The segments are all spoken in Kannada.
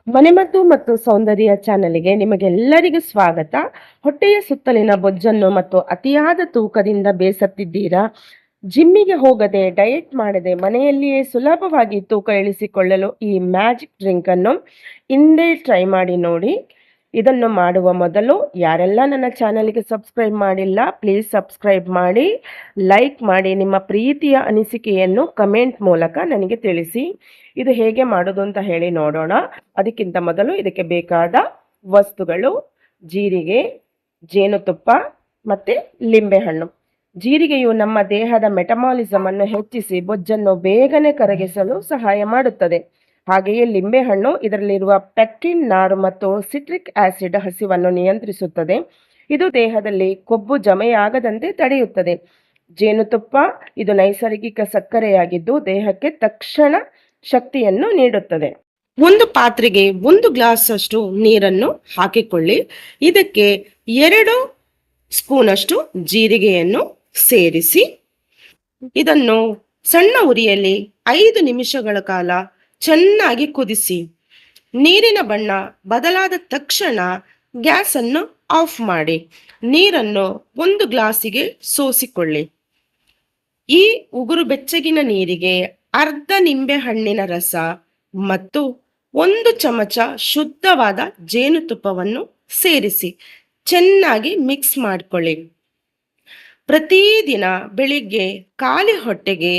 ಮನೆಮದ್ದು ಮತ್ತು ಸೌಂದರ್ಯ ಚಾನಲ್ಗೆ ನಿಮಗೆಲ್ಲರಿಗೂ ಸ್ವಾಗತ. ಹೊಟ್ಟೆಯ ಸುತ್ತಲಿನ ಬೊಜ್ಜನ್ನು ಮತ್ತು ಅತಿಯಾದ ತೂಕದಿಂದ ಬೇಸತ್ತಿದ್ದೀರಾ? ಜಿಮ್ಮಿಗೆ ಹೋಗದೆ, ಡಯಟ್ ಮಾಡದೆ ಮನೆಯಲ್ಲಿಯೇ ಸುಲಭವಾಗಿ ತೂಕ ಇಳಿಸಿಕೊಳ್ಳಲು ಈ ಮ್ಯಾಜಿಕ್ ಡ್ರಿಂಕ್ ಅನ್ನು ಹಿಂದೆ ಟ್ರೈ ಮಾಡಿ ನೋಡಿ. ಇದನ್ನು ಮಾಡುವ ಮೊದಲು ಯಾರೆಲ್ಲ ನನ್ನ ಚಾನಲ್ಗೆ ಸಬ್ಸ್ಕ್ರೈಬ್ ಮಾಡಿಲ್ಲ, ಪ್ಲೀಸ್ ಸಬ್ಸ್ಕ್ರೈಬ್ ಮಾಡಿ, ಲೈಕ್ ಮಾಡಿ, ನಿಮ್ಮ ಪ್ರೀತಿಯ ಅನಿಸಿಕೆಯನ್ನು ಕಮೆಂಟ್ ಮೂಲಕ ನನಗೆ ತಿಳಿಸಿ. ಇದು ಹೇಗೆ ಮಾಡೋದು ಅಂತ ಹೇಳಿ ನೋಡೋಣ. ಅದಕ್ಕಿಂತ ಮೊದಲು ಇದಕ್ಕೆ ಬೇಕಾದ ವಸ್ತುಗಳು: ಜೀರಿಗೆ, ಜೇನುತುಪ್ಪ ಮತ್ತು ಲಿಂಬೆಹಣ್ಣು. ಜೀರಿಗೆಯು ನಮ್ಮ ದೇಹದ ಮೆಟಮಾಲಿಸಮ್ ಅನ್ನು ಹೆಚ್ಚಿಸಿ ಬೊಜ್ಜನ್ನು ಬೇಗನೆ ಕರಗಿಸಲು ಸಹಾಯ ಮಾಡುತ್ತದೆ. ಹಾಗೆಯೇ ಲಿಂಬೆಹಣ್ಣು ಇದರಲ್ಲಿರುವ ಪೆಕ್ಟಿನ್ ನಾರು ಮತ್ತು ಸಿಟ್ರಿಕ್ ಆಸಿಡ್ ಹಸಿವನ್ನು ನಿಯಂತ್ರಿಸುತ್ತದೆ. ಇದು ದೇಹದಲ್ಲಿ ಕೊಬ್ಬು ಜಮೆಯಾಗದಂತೆ ತಡೆಯುತ್ತದೆ. ಜೇನುತುಪ್ಪ ಇದು ನೈಸರ್ಗಿಕ ಸಕ್ಕರೆಯಾಗಿದ್ದು ದೇಹಕ್ಕೆ ತಕ್ಷಣ ಶಕ್ತಿಯನ್ನು ನೀಡುತ್ತದೆ. ಒಂದು ಪಾತ್ರೆಗೆ 1 ಗ್ಲಾಸ್ ಅಷ್ಟು ನೀರನ್ನು ಹಾಕಿಕೊಳ್ಳಿ. ಇದಕ್ಕೆ 2 ಸ್ಪೂನಷ್ಟು ಜೀರಿಗೆಯನ್ನು ಸೇರಿಸಿ ಇದನ್ನು ಸಣ್ಣ ಉರಿಯಲ್ಲಿ 5 ನಿಮಿಷಗಳ ಕಾಲ ಚೆನ್ನಾಗಿ ಕುದಿಸಿ. ನೀರಿನ ಬಣ್ಣ ಬದಲಾದ ತಕ್ಷಣ ಗ್ಯಾಸನ್ನು ಆಫ್ ಮಾಡಿ ನೀರನ್ನು 1 ಗ್ಲಾಸಿಗೆ ಸೋಸಿಕೊಳ್ಳಿ. ಈ ಉಗುರು ಬೆಚ್ಚಗಿನ ನೀರಿಗೆ ಅರ್ಧ ನಿಂಬೆ ಹಣ್ಣಿನ ರಸ ಮತ್ತು 1 ಚಮಚ ಶುದ್ಧವಾದ ಜೇನುತುಪ್ಪವನ್ನು ಸೇರಿಸಿ ಚೆನ್ನಾಗಿ ಮಿಕ್ಸ್ ಮಾಡಿಕೊಳ್ಳಿ. ಪ್ರತಿದಿನ ಬೆಳಿಗ್ಗೆ ಖಾಲಿ ಹೊಟ್ಟೆಗೆ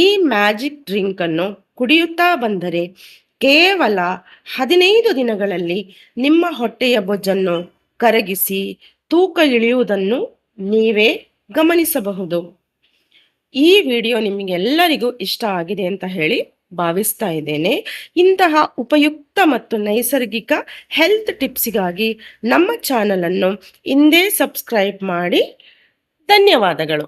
ಈ ಮ್ಯಾಜಿಕ್ ಡ್ರಿಂಕ್ ಅನ್ನು ಕುಡಿಯುತ್ತಾ ಬಂದರೆ ಕೇವಲ 15 ದಿನಗಳಲ್ಲಿ ನಿಮ್ಮ ಹೊಟ್ಟೆಯ ಬೊಜ್ಜನ್ನು ಕರಗಿಸಿ ತೂಕ ಇಳಿಯುವುದನ್ನು ನೀವೇ ಗಮನಿಸಬಹುದು. ಈ ವಿಡಿಯೋ ನಿಮಗೆಲ್ಲರಿಗೂ ಇಷ್ಟ ಆಗಿದೆ ಅಂತ ಹೇಳಿ ಭಾವಿಸ್ತಾ ಇದ್ದೇನೆ. ಇಂತಹ ಉಪಯುಕ್ತ ಮತ್ತು ನೈಸರ್ಗಿಕ ಹೆಲ್ತ್ ಟಿಪ್ಸಿಗಾಗಿ ನಮ್ಮ ಚಾನಲನ್ನು ಹಿಂದೆ ಸಬ್ಸ್ಕ್ರೈಬ್ ಮಾಡಿ. ಧನ್ಯವಾದಗಳು.